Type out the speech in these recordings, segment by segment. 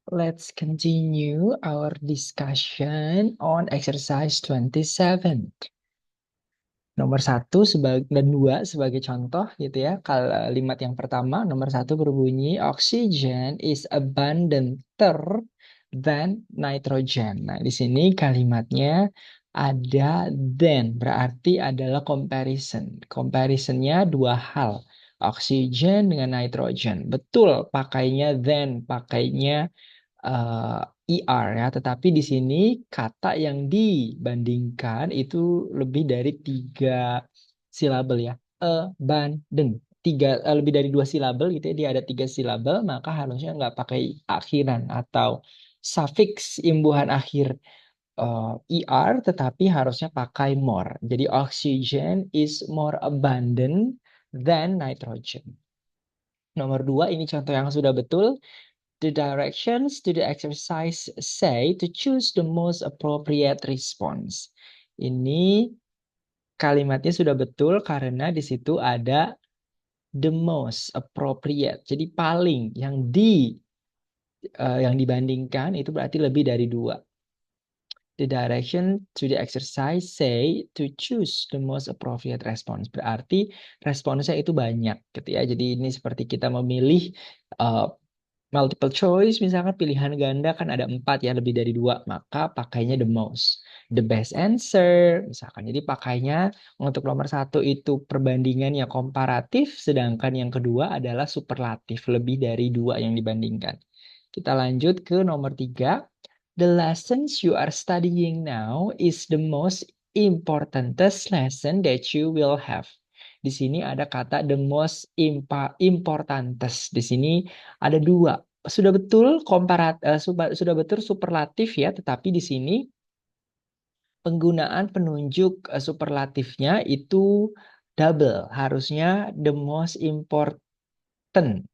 Let's continue our discussion on exercise 27. Nomor 1 dan 2 sebagai contoh gitu ya. Kalimat yang pertama, nomor 1 berbunyi, oxygen is abundanter than nitrogen. Nah, di sini kalimatnya ada than, berarti adalah comparison. Comparisonnya dua hal, oxygen dengan nitrogen. Betul, pakainya than, pakainya ER ya, tetapi di sini kata yang dibandingkan itu lebih dari 3 silabel ya. Abundant. Lebih dari 2 silabel gitu ya, dia ada 3 silabel, maka harusnya nggak pakai akhiran atau suffix imbuhan akhir ER, tetapi harusnya pakai more. Jadi oxygen is more abundant than nitrogen. Nomor 2, ini contoh yang sudah betul. The directions to the exercise say to choose the most appropriate response. Ini kalimatnya sudah betul karena di situ ada the most appropriate. Jadi paling yang dibandingkan itu berarti lebih dari 2. The direction to the exercise say to choose the most appropriate response. Berarti responsnya itu banyak gitu ya. Jadi ini seperti kita memilih uh, multiple choice, misalkan pilihan ganda kan ada 4 ya, lebih dari 2, maka pakainya the most. The best answer, misalkan. Jadi pakainya untuk nomor 1 itu perbandingannya komparatif, sedangkan yang kedua adalah superlatif, lebih dari 2 yang dibandingkan. Kita lanjut ke nomor 3. The lessons you are studying now is the most importantest lesson that you will have. Di sini ada kata the most importantest. Di sini ada 2. Sudah betul sudah betul superlatif ya, tetapi di sini penggunaan penunjuk superlatifnya itu double. Harusnya the most important.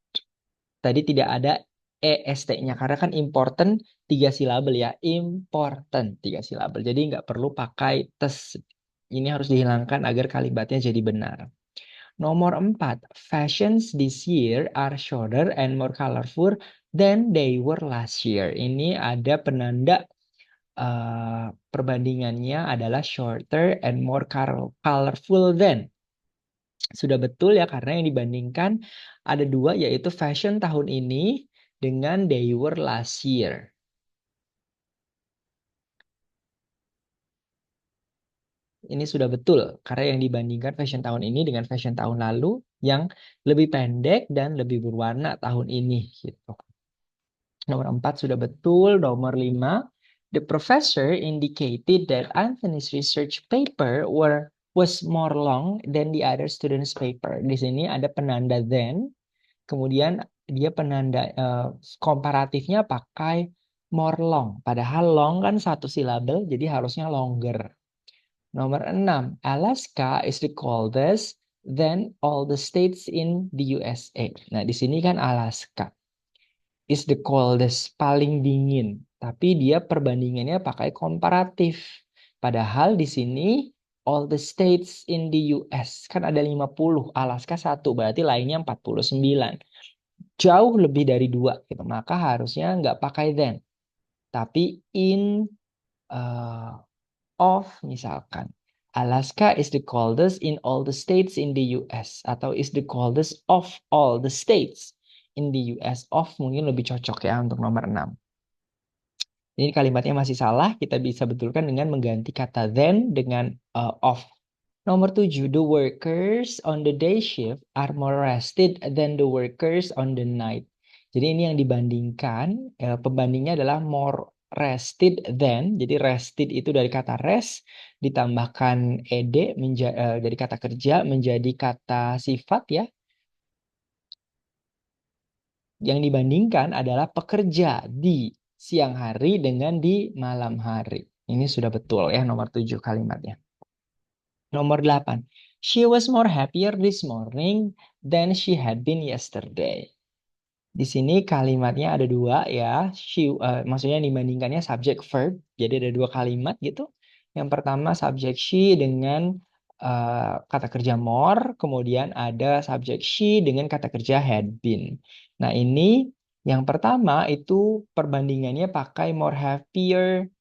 Tadi tidak ada EST-nya karena kan important 3 silabel ya. Important 3 silabel. Jadi nggak perlu pakai tes. Ini harus dihilangkan agar kalimatnya jadi benar. Nomor 4, fashions this year are shorter and more colorful than they were last year. Ini ada penanda perbandingannya adalah shorter and more colorful than. Sudah betul ya, karena yang dibandingkan ada 2, yaitu fashion tahun ini dengan they were last year. Ini sudah betul, karena yang dibandingkan fashion tahun ini dengan fashion tahun lalu yang lebih pendek dan lebih berwarna tahun ini gitu. Nomor 4 sudah betul. Nomor 5, the professor indicated that Anthony's research paper was more long than the other students' paper. Di sini ada penanda than, kemudian dia penanda komparatifnya pakai more long. Padahal long kan 1 silabel, jadi harusnya longer. Nomor 6, Alaska is the coldest than all the states in the USA. Nah, di sini kan Alaska is the coldest, paling dingin. Tapi dia perbandingannya pakai komparatif. Padahal di sini all the states in the US kan ada 50, Alaska 1, berarti lainnya 49. Jauh lebih dari 2 gitu. Maka harusnya nggak pakai then. Tapi in of misalkan. Alaska is the coldest in all the states in the US, atau is the coldest of all the states in the US. Of mungkin lebih cocok ya untuk nomor 6. Ini kalimatnya masih salah, kita bisa betulkan dengan mengganti kata then dengan of. Nomor 7, the workers on the day shift are more rested than the workers on the night. Jadi ini yang dibandingkan, pembandingnya adalah more rested than. Jadi rested itu dari kata rest, ditambahkan ed dari kata kerja menjadi kata sifat ya. Yang dibandingkan adalah pekerja di siang hari dengan di malam hari. Ini sudah betul ya, nomor 7 kalimatnya. Nomor 8. She was more happier this morning than she had been yesterday. Di sini kalimatnya ada 2 ya. Maksudnya dibandingkannya subject verb. Jadi ada 2 kalimat gitu. Yang pertama subject she dengan kata kerja more. Kemudian ada subject she dengan kata kerja had been. Nah ini Yang pertama itu perbandingannya pakai more happier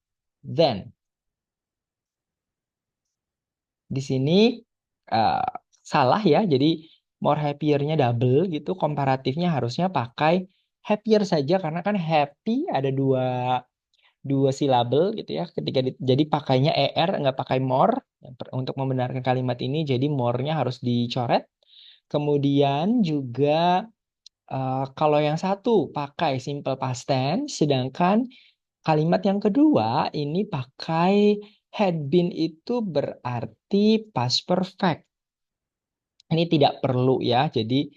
than. Di sini eh, salah ya, jadi more happier-nya double gitu. Komparatifnya harusnya pakai happier saja karena kan happy ada dua silabel gitu ya. Jadi pakainya er nggak pakai more untuk membenarkan kalimat ini. Jadi more-nya harus dicoret. Kemudian juga kalau yang satu pakai simple past tense, sedangkan kalimat yang kedua ini pakai had been itu berarti past perfect. Ini tidak perlu ya. Jadi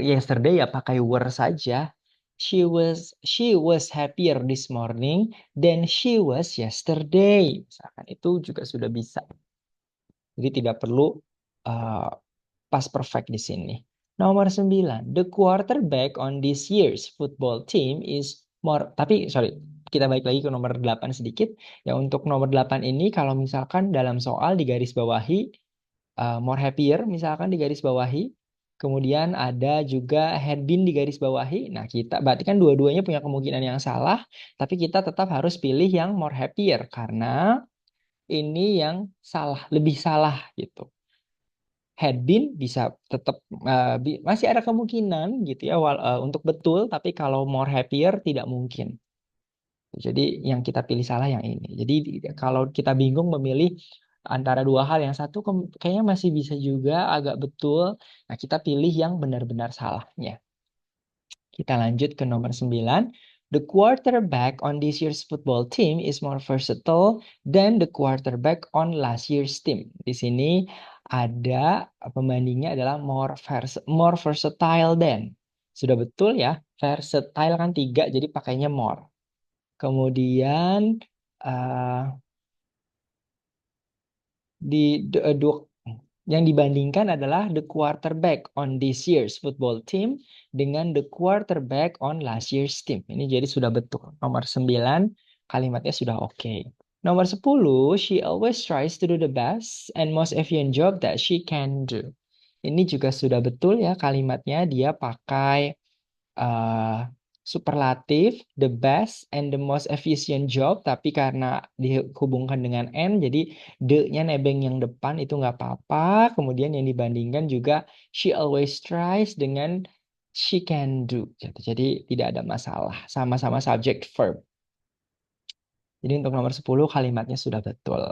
yesterday ya pakai were saja. She was happier this morning than she was yesterday. Misalkan itu juga sudah bisa. Jadi tidak perlu uh, past perfect di sini. Nomor 9. The quarterback on this year's football team is more. Tapi sorry, kita balik lagi ke nomor 8 sedikit. Ya untuk nomor 8 ini kalau misalkan dalam soal digaris bawahi more happier misalkan di garis bawahi. Kemudian ada juga had been di garis bawahi. Nah, kita berarti kan dua-duanya punya kemungkinan yang salah, tapi kita tetap harus pilih yang more happier karena ini yang salah, lebih salah gitu. Had been bisa tetap masih ada kemungkinan gitu ya untuk betul, tapi kalau more happier tidak mungkin. Jadi yang kita pilih salah yang ini. Jadi kalau kita bingung memilih antara dua hal yang satu kayaknya masih bisa juga agak betul. Nah, kita pilih yang benar-benar salahnya. Kita lanjut ke nomor 9. The quarterback on this year's football team is more versatile than the quarterback on last year's team. Di sini ada pembandingnya adalah more versatile than. Sudah betul ya. Versatile kan 3, jadi pakainya more. Kemudian eh, yang dibandingkan adalah the quarterback on this year's football team dengan the quarterback on last year's team. Ini jadi sudah betul. Nomor 9 kalimatnya sudah oke. Nomor 10, she always tries to do the best and most efficient job that she can do. Ini juga sudah betul ya kalimatnya. Dia pakai uh, superlatif, the best and the most efficient job, tapi karena dihubungkan dengan N, jadi the-nya nebeng yang depan itu nggak apa-apa. Kemudian yang dibandingkan juga she always tries dengan she can do. Jadi tidak ada masalah. Sama-sama subject verb. Jadi untuk nomor 10 kalimatnya sudah betul.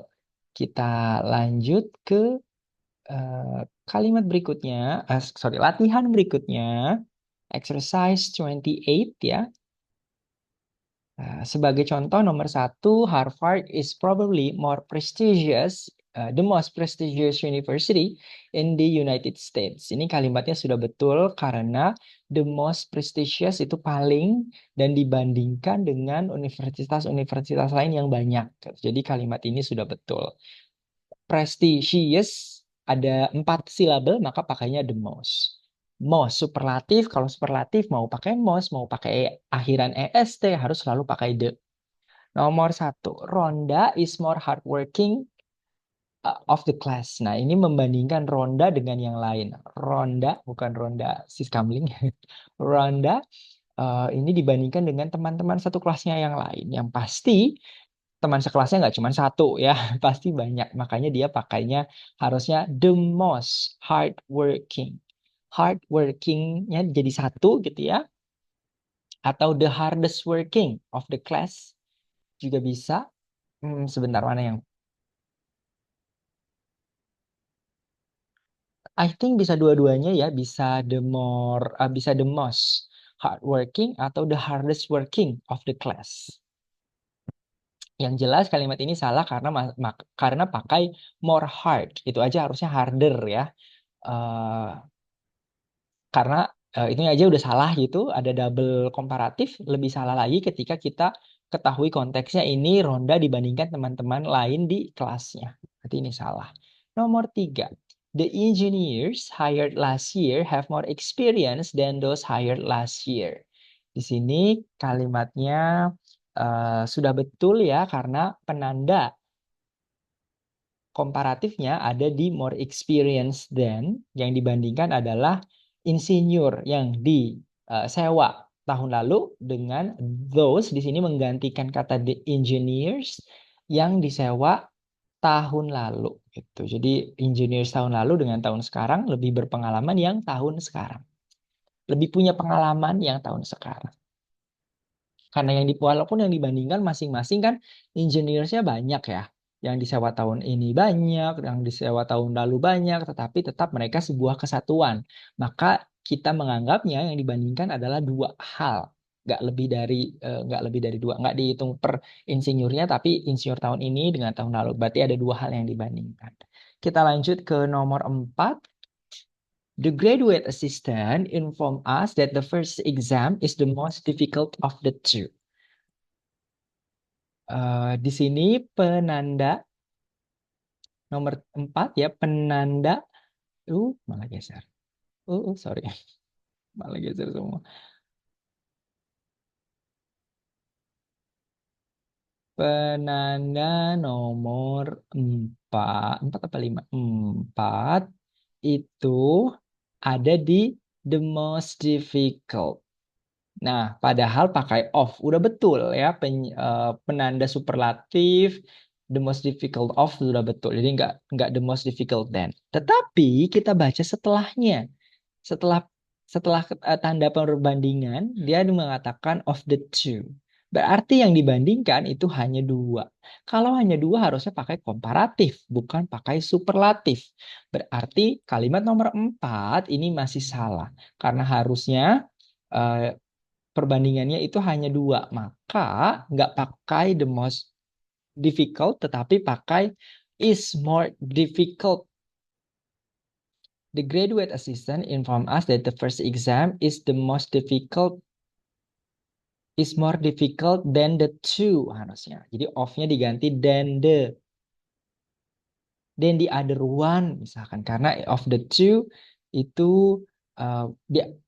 Kita lanjut ke kalimat berikutnya, latihan berikutnya. Exercise 28 ya. Sebagai contoh nomor 1, Harvard is probably more prestigious, the most prestigious university in the United States. Ini kalimatnya sudah betul karena the most prestigious itu paling dan dibandingkan dengan universitas-universitas lain yang banyak. Jadi kalimat ini sudah betul. Prestigious ada 4 silabel maka pakainya the most. Most superlatif, kalau superlatif mau pakai most, mau pakai akhiran est harus selalu pakai the. Nomor 1, Rhonda is more hardworking of the class. Nah, ini membandingkan Rhonda dengan yang lain. Rhonda, bukan Rhonda Siskamling. Rhonda ini dibandingkan dengan teman-teman satu kelasnya yang lain. Yang pasti teman sekelasnya nggak cuma satu ya, pasti banyak. Makanya dia pakainya harusnya the most hardworking. Hardworking-nya jadi satu gitu ya. Atau the hardest working of the class juga bisa. Sebentar mana yang I think bisa dua-duanya ya, bisa the most hardworking atau the hardest working of the class. Yang jelas kalimat ini salah karena pakai more hard. Itu aja harusnya harder ya. Eh, karena itu aja udah salah gitu, ada double komparatif, lebih salah lagi ketika kita ketahui konteksnya ini ronda dibandingkan teman-teman lain di kelasnya. Berarti ini salah. Nomor 3. The engineers hired last year have more experience than those hired last year. Di sini kalimatnya sudah betul ya karena penanda komparatifnya ada di more experience than, yang dibandingkan adalah insinyur yang disewa tahun lalu dengan those di sini menggantikan kata the engineers yang disewa tahun lalu gitu. Jadi engineers tahun lalu dengan tahun sekarang lebih berpengalaman yang tahun sekarang. Lebih punya pengalaman yang tahun sekarang. Karena walaupun yang dibandingkan masing-masing kan engineers-nya banyak ya. Yang disewa tahun ini banyak, yang disewa tahun lalu banyak, tetapi tetap mereka sebuah kesatuan. Maka kita menganggapnya yang dibandingkan adalah dua hal. Nggak lebih dari dua. Nggak dihitung per insinyurnya, tapi insinyur tahun ini dengan tahun lalu. Berarti ada dua hal yang dibandingkan. Kita lanjut ke nomor 4. The graduate assistant informed us that the first exam is the most difficult of the two. Di sini penanda nomor 4 ya, penanda. Malah geser. Sorry. Malah geser semua. Penanda nomor 4. 4 apa 5? 4 itu ada di the most difficult. Nah, padahal pakai of. Udah betul ya. Penanda superlatif. The most difficult of sudah betul. Jadi nggak the most difficult then. Tetapi kita baca setelahnya. Setelah setelah tanda perbandingan, dia mengatakan of the two. Berarti yang dibandingkan itu hanya dua. Kalau hanya dua harusnya pakai komparatif, bukan pakai superlatif. Berarti kalimat nomor 4 ini masih salah. Karena harusnya eh, perbandingannya itu hanya dua. Maka nggak pakai the most difficult, tetapi pakai is more difficult. The graduate assistant informed us that the first exam is more difficult than the two harusnya. Jadi of-nya diganti then the other one misalkan karena of the two itu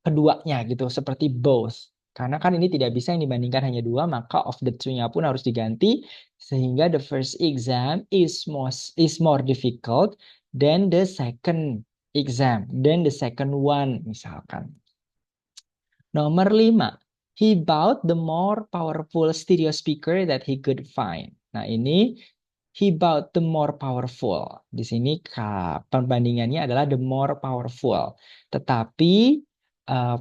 keduanya gitu seperti both. Karena kan ini tidak bisa yang dibandingkan hanya dua, maka of the two-nya pun harus diganti sehingga the first exam is more difficult than the second exam, than the second one misalkan. Nomor 5. He bought the more powerful stereo speaker that he could find. Nah, ini he bought the more powerful. Di sini perbandingannya adalah the more powerful. Tetapi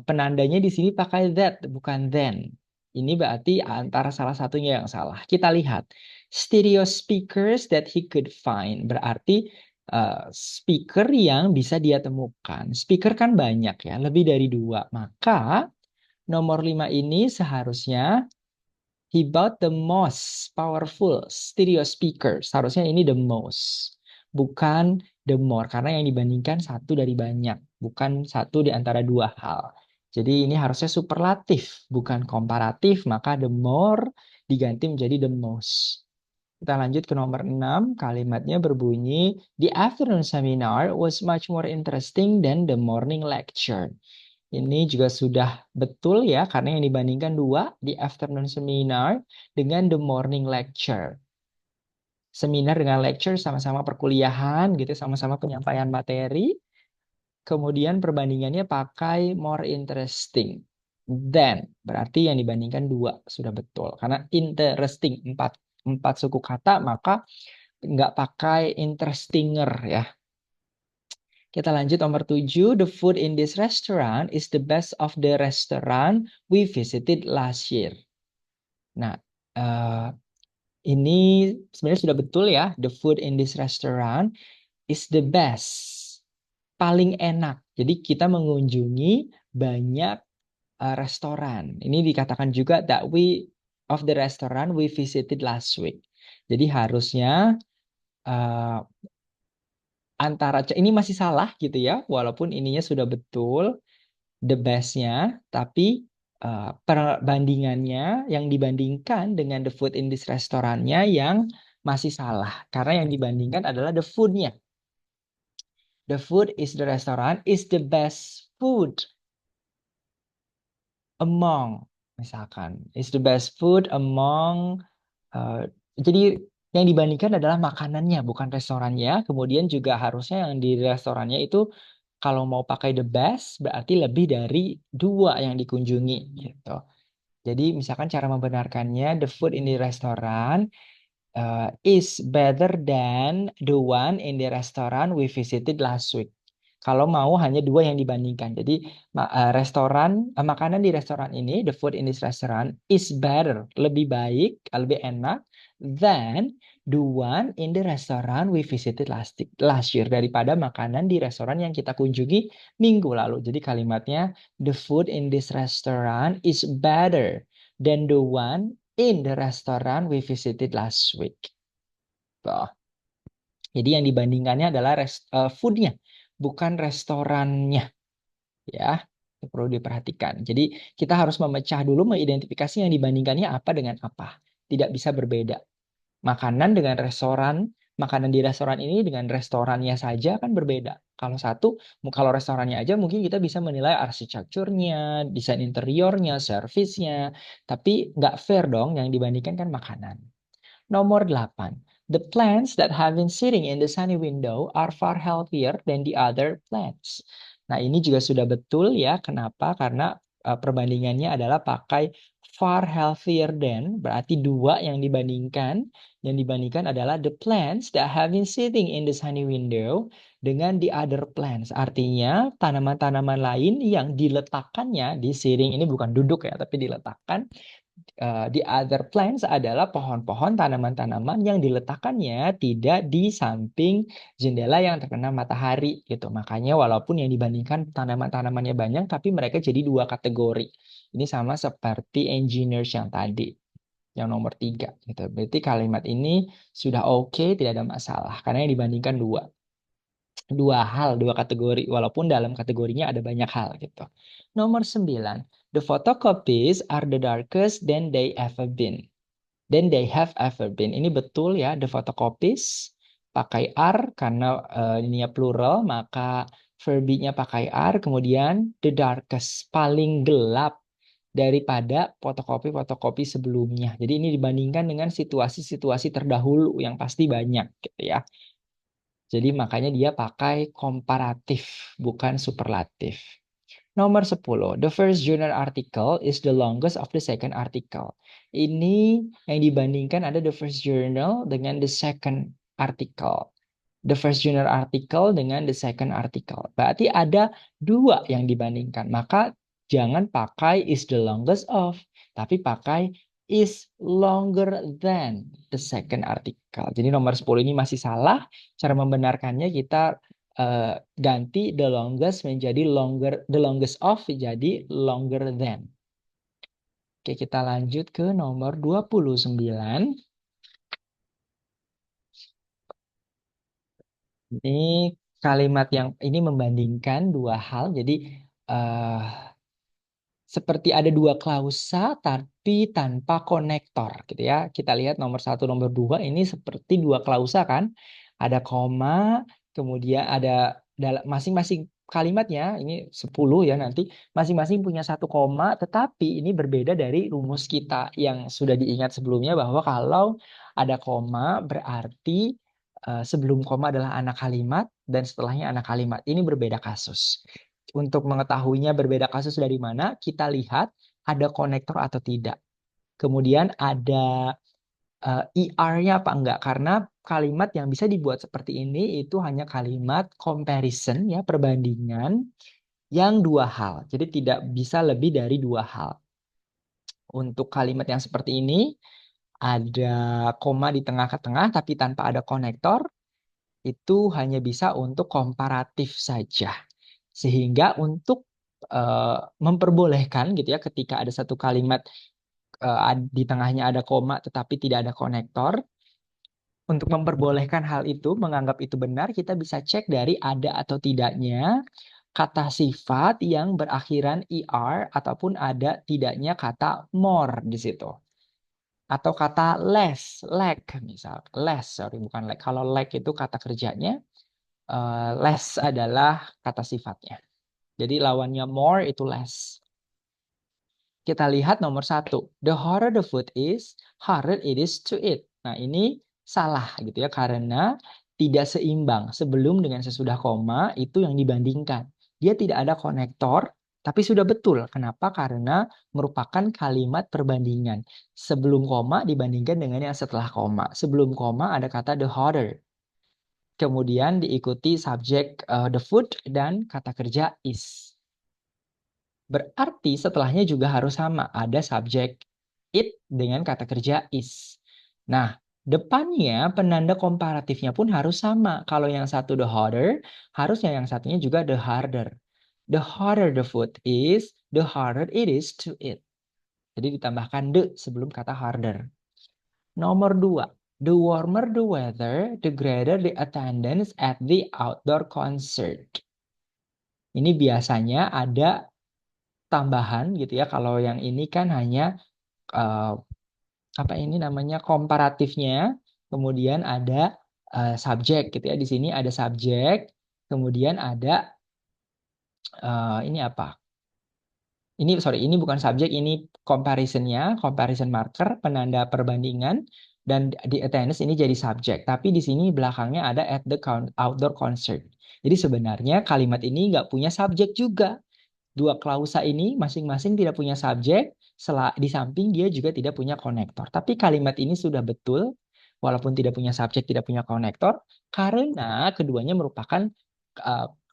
penandanya di sini pakai that, bukan then. Ini berarti antara salah satunya yang salah. Kita lihat. Stereo speakers that he could find. Berarti speaker yang bisa dia temukan. Speaker kan banyak ya, lebih dari dua. Maka nomor 5 ini seharusnya he bought the most powerful stereo speaker. Seharusnya ini the most. Bukan the more. Karena yang dibandingkan satu dari banyak. Bukan satu di antara dua hal. Jadi ini harusnya superlatif. Bukan komparatif. Maka the more diganti menjadi the most. Kita lanjut ke nomor 6. Kalimatnya berbunyi, The afternoon seminar was much more interesting than the morning lecture. Ini juga sudah betul ya, karena yang dibandingkan dua, di afternoon seminar dengan the morning lecture. Seminar dengan lecture sama-sama perkuliahan, gitu, sama-sama penyampaian materi. Kemudian perbandingannya pakai more interesting. Then, berarti yang dibandingkan dua, sudah betul. Karena interesting, empat suku kata, maka nggak pakai interestinger ya. Kita lanjut nomor 7. The food in this restaurant is the best of the restaurant we visited last year. Nah, ini sebenarnya sudah betul ya. The food in this restaurant is the best. Paling enak. Jadi kita mengunjungi banyak restoran. Ini dikatakan juga that of the restaurant we visited last week. Jadi harusnya ini masih salah gitu ya, walaupun ininya sudah betul the best-nya, tapi perbandingannya yang dibandingkan dengan the food in this restorannya yang masih salah karena yang dibandingkan adalah the food-nya. The food is the restaurant is the best food among misalkan is the best food among jadi yang dibandingkan adalah makanannya bukan restorannya. Kemudian juga harusnya yang di restorannya itu Kalau mau pakai the best berarti lebih dari 2 yang dikunjungi gitu. Jadi misalkan cara membenarkannya, the food in the restaurant is better than the one in the restaurant we visited last week. Kalau mau hanya 2 yang dibandingkan. Jadi makanan di restoran ini, the food in this restaurant is better, lebih baik, lebih enak than the one in the restaurant we visited last year, daripada makanan di restoran yang kita kunjungi minggu lalu. Jadi kalimatnya the food in this restaurant is better than the one in the restaurant we visited last week. Tuh. Jadi yang dibandingkannya adalah foodnya, bukan restorannya. Ya, itu perlu diperhatikan. Jadi kita harus memecah dulu, mengidentifikasi yang dibandingkannya apa dengan apa. Tidak bisa berbeda. Makanan dengan restoran, makanan di restoran ini dengan restorannya saja kan berbeda. Kalau restorannya aja mungkin kita bisa menilai arsitekturnya, desain interiornya, servisnya. Tapi nggak fair dong, yang dibandingkan kan makanan. Nomor 8. The plants that have been sitting in the sunny window are far healthier than the other plants. Nah, ini juga sudah betul ya. Kenapa? Karena perbandingannya adalah pakai far healthier than, berarti 2 yang dibandingkan. Yang dibandingkan adalah the plants that have been sitting in the sunny window dengan the other plants. Artinya tanaman-tanaman lain yang diletakkannya di sitting ini bukan duduk ya, tapi diletakkan. The other plants adalah pohon-pohon, tanaman-tanaman yang diletakkannya tidak di samping jendela yang terkena matahari gitu. Makanya walaupun yang dibandingkan tanaman-tanamannya banyak, tapi mereka jadi 2 kategori. Ini sama seperti engineers yang tadi, yang nomor 3 gitu. Berarti kalimat ini sudah oke, tidak ada masalah karena yang dibandingkan 2 hal, 2 kategori, walaupun dalam kategorinya ada banyak hal gitu. Nomor 9, the photocopies are the darkest than they ever been. Then they have ever been. Ini betul ya, the photocopies pakai are karena ini plural, maka verbinya pakai are, kemudian the darkest, paling gelap daripada fotokopi-fotokopi sebelumnya. Jadi ini dibandingkan dengan situasi-situasi terdahulu yang pasti banyak gitu ya. Jadi makanya dia pakai komparatif, bukan superlatif. Nomor 10. The first journal article is the longest of the second article. Ini yang dibandingkan ada the first journal dengan the second article. The first journal article dengan the second article. Berarti ada 2 yang dibandingkan. Maka jangan pakai is the longest of, tapi pakai is longer than the second article. Jadi nomor 10 ini masih salah. Cara membenarkannya kita ganti the longest menjadi the longest of jadi longer than. Oke, kita lanjut ke nomor 29. Ini kalimat yang ini membandingkan 2 hal. Jadi seperti ada 2 klausa tapi tanpa konektor gitu ya. Kita lihat nomor 1, nomor 2 ini seperti 2 klausa kan. Ada koma, kemudian ada masing-masing kalimatnya, ini 10 ya nanti, masing-masing punya 1 koma, tetapi ini berbeda dari rumus kita yang sudah diingat sebelumnya bahwa kalau ada koma berarti sebelum koma adalah anak kalimat dan setelahnya anak kalimat. Ini berbeda kasus. Untuk mengetahuinya berbeda kasus dari mana, kita lihat ada konektor atau tidak. Kemudian ada ER-nya apa enggak. Karena kalimat yang bisa dibuat seperti ini itu hanya kalimat comparison, ya, perbandingan yang 2 hal. Jadi tidak bisa lebih dari 2 hal. Untuk kalimat yang seperti ini, ada koma di tengah-tengah tapi tanpa ada konektor, itu hanya bisa untuk komparatif saja. Sehingga untuk memperbolehkan gitu ya, ketika ada satu kalimat di tengahnya ada koma tetapi tidak ada konektor, untuk memperbolehkan hal itu, menganggap itu benar, kita bisa cek dari ada atau tidaknya kata sifat yang berakhiran er ataupun ada tidaknya kata more di situ. Atau kata less, lack misal. Less, sorry bukan lack. Kalau lack itu kata kerjanya, less adalah kata sifatnya. Jadi lawannya more itu less. Kita lihat nomor 1. The harder the food is, harder it is to eat. Nah ini salah gitu ya, karena tidak seimbang. Sebelum dengan sesudah koma itu yang dibandingkan. Dia tidak ada konektor, tapi sudah betul. Kenapa? Karena merupakan kalimat perbandingan. Sebelum koma dibandingkan dengan yang setelah koma. Sebelum koma ada kata the harder. Kemudian diikuti subjek the food dan kata kerja is. Berarti setelahnya juga harus sama. Ada subjek it dengan kata kerja is. Nah, depannya penanda komparatifnya pun harus sama. Kalau yang satu the harder, harusnya yang satunya juga the harder. The harder the food is, the harder it is to eat. Jadi ditambahkan the sebelum kata harder. Nomor dua, the warmer the weather, the greater the attendance at the outdoor concert. Ini biasanya ada tambahan gitu ya. Kalau yang ini kan hanya uh, apa ini namanya komparatifnya, kemudian ada subjek gitu ya. Di sini ada subjek, kemudian ada ini apa? Ini bukan subjek, ini comparisonnya, comparison marker, penanda perbandingan, dan di attendance ini jadi subjek. Tapi di sini belakangnya ada at the outdoor concert. Jadi sebenarnya kalimat ini nggak punya subjek juga. Dua klausa ini masing-masing tidak punya subjek, di samping dia juga tidak punya konektor. Tapi kalimat ini sudah betul, walaupun tidak punya subjek, tidak punya konektor, karena keduanya merupakan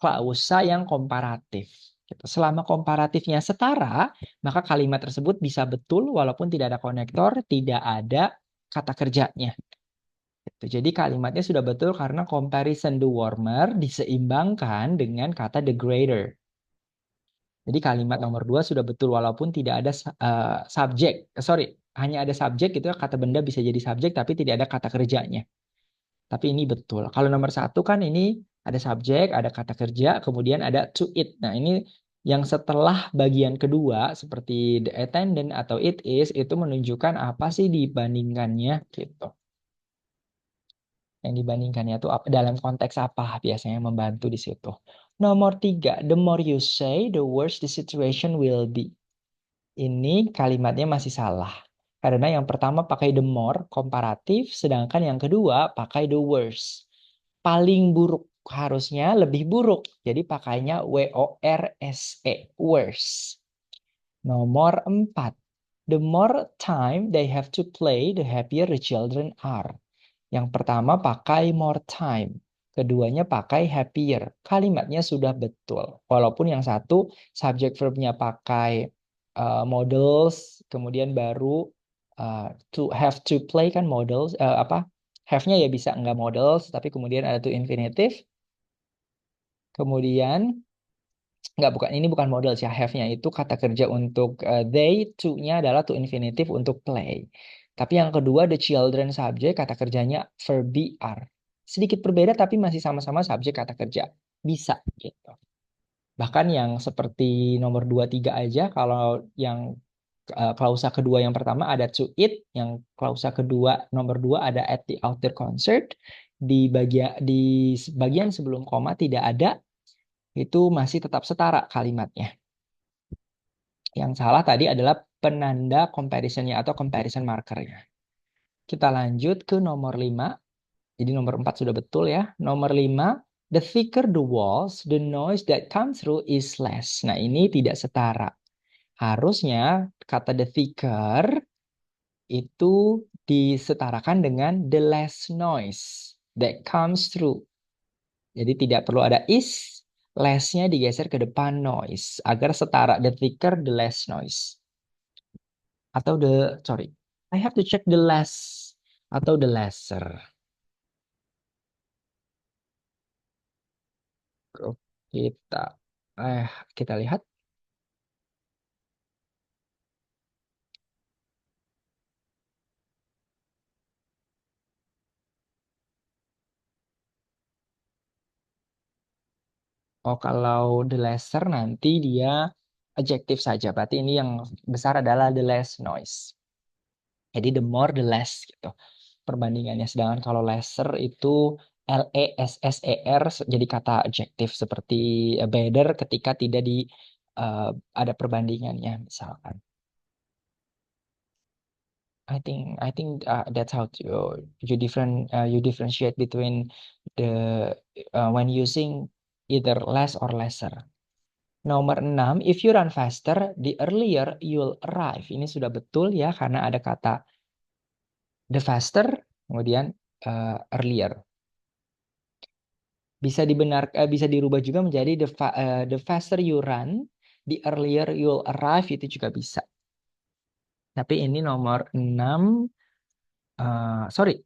klausa yang komparatif. Gitu. Selama komparatifnya setara, maka kalimat tersebut bisa betul walaupun tidak ada konektor, tidak ada kata kerjanya. Gitu. Jadi kalimatnya sudah betul karena comparison the warmer diseimbangkan dengan kata the greater. Jadi kalimat nomor dua sudah betul walaupun tidak ada subjek. Sorry, hanya ada subjek itu kata benda bisa jadi subjek tapi tidak ada kata kerjanya. Tapi ini betul. Kalau nomor satu kan ini ada subjek, ada kata kerja, kemudian ada to it. Nah ini yang setelah bagian kedua seperti the attendant atau it is itu menunjukkan apa sih dibandingkannya gitu. Yang dibandingkannya itu dalam konteks apa biasanya membantu di situ. Nomor tiga, the more you say, the worse the situation will be. Ini kalimatnya masih salah. Karena yang pertama pakai the more, komparatif, sedangkan yang kedua pakai the worse. Paling buruk, harusnya lebih buruk. Jadi pakainya worse, worse. Nomor 4. The more time they have to play, the happier the children are. Yang pertama pakai more time. Keduanya pakai happier. Kalimatnya sudah betul. Walaupun yang satu subject verbnya pakai models, kemudian baru to have to play kan models, apa? Have-nya ya bisa enggak models, tapi kemudian ada to infinitive. Kemudian enggak, bukan, ini bukan models ya, have-nya itu kata kerja untuk they, to-nya adalah to infinitive untuk play. Tapi yang kedua the children subject kata kerjanya verb be are. Sedikit berbeda tapi masih sama-sama subjek kata kerja. Bisa gitu. Bahkan yang seperti nomor 2 3 aja, kalau yang klausa kedua yang pertama ada to it, yang klausa kedua nomor 2 ada at the outdoor concert, di bagian sebelum koma tidak ada, itu masih tetap setara kalimatnya. Yang salah tadi adalah penanda comparisonnya atau comparison markernya. Kita lanjut ke nomor 5. Jadi nomor 4 sudah betul ya. Nomor 5, the thicker the walls, the noise that comes through is less. Nah, ini tidak setara. Harusnya kata the thicker itu disetarakan dengan the less noise that comes through. Jadi tidak perlu ada is, less-nya digeser ke depan noise agar setara the thicker the less noise. Atau sorry, I have to check the less atau the lesser. Kita eh kita lihat. Oh, kalau the lesser nanti dia adjektif saja. Berarti ini yang besar adalah the less noise. Jadi the more the less gitu perbandingannya. Sedangkan kalau lesser itu lesser jadi kata adjektif seperti better ketika tidak eh, ada perbandingannya misalkan. I think that's how you differentiate between the when using either less or lesser. Nomor 6, if you run faster, the earlier you'll arrive. Ini sudah betul ya, karena ada kata the faster, kemudian earlier. Bisa dirubah juga menjadi the faster you run, the earlier you'll arrive, itu juga bisa. Tapi ini nomor 6, sorry,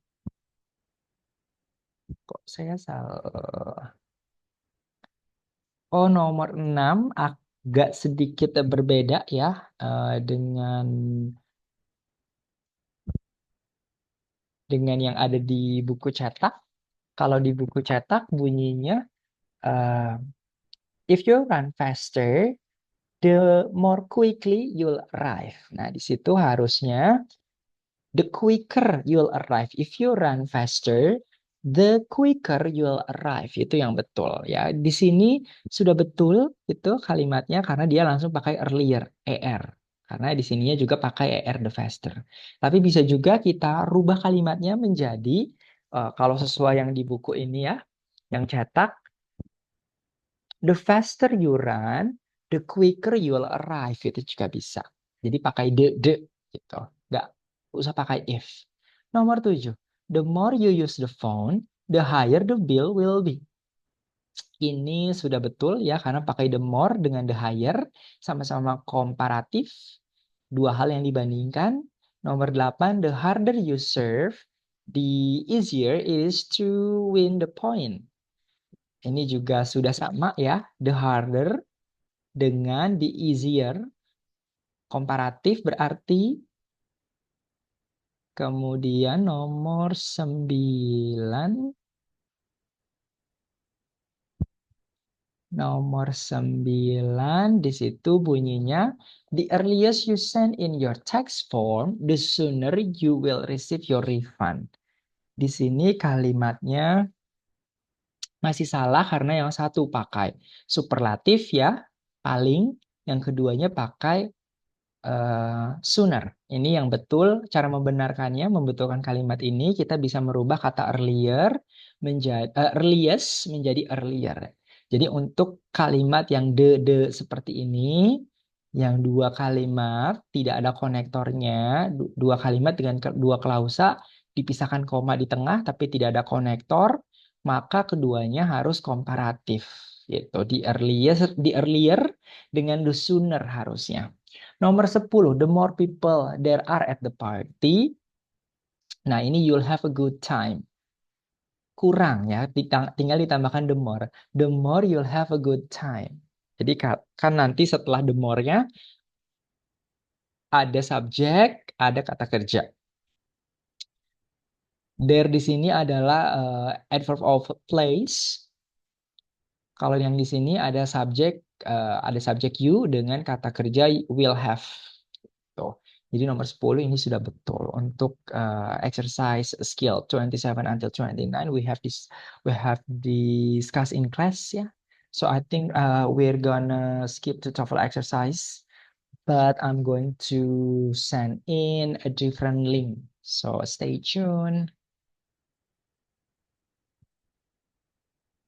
kok saya salah. Oh, nomor 6 agak sedikit berbeda ya dengan yang ada di buku cetak. Kalau di buku cetak bunyinya uh, if you run faster, the more quickly you'll arrive. Nah, di situ harusnya the quicker you'll arrive. If you run faster, the quicker you'll arrive. Itu yang betul ya. Di sini sudah betul itu kalimatnya karena dia langsung pakai earlier, er. Karena di sininya juga pakai er the faster. Tapi bisa juga kita rubah kalimatnya menjadi kalau sesuai yang di buku ini ya, yang cetak, the faster you run, the quicker you'll arrive. Itu juga bisa. Jadi pakai the gitu. Nggak usah pakai if. Nomor 7. The more you use the phone, the higher the bill will be. Ini sudah betul ya, karena pakai the more dengan the higher, sama-sama komparatif. Dua hal yang dibandingkan. Nomor 8, the harder you serve, the easier it is to win the point. Ini juga sudah sama ya, the harder dengan the easier. Komparatif berarti. Kemudian nomor 9. Nomor 9 di situ bunyinya the earliest you send in your tax form, the sooner you will receive your refund. Di sini kalimatnya masih salah karena yang satu pakai superlatif ya, paling, yang keduanya pakai sooner. Ini yang betul. Cara membenarkannya, membetulkan kalimat ini, kita bisa merubah kata earlier menjadi earliest menjadi earlier. Jadi untuk kalimat yang de seperti ini, yang dua kalimat tidak ada konektornya, dua kalimat dengan dua klausa dipisahkan koma di tengah tapi tidak ada konektor, maka keduanya harus komparatif. Gitu. Di earlier dengan the sooner harusnya. Nomor 10, the more people there are at the party. Nah, ini you'll have a good time. Kurang ya, tinggal ditambahkan the more. The more you'll have a good time. Jadi kan nanti setelah the more-nya ada subjek, ada kata kerja. There di sini adalah adverb of place. Kalau yang di sini ada subjek you dengan kata kerja will have. Tuh. Jadi nomor 10 ini sudah betul. Untuk exercise skill 27 until 29 we have discussed in class ya. So I think we're gonna skip to TOEFL exercise, but I'm going to send in a different link. So stay tuned.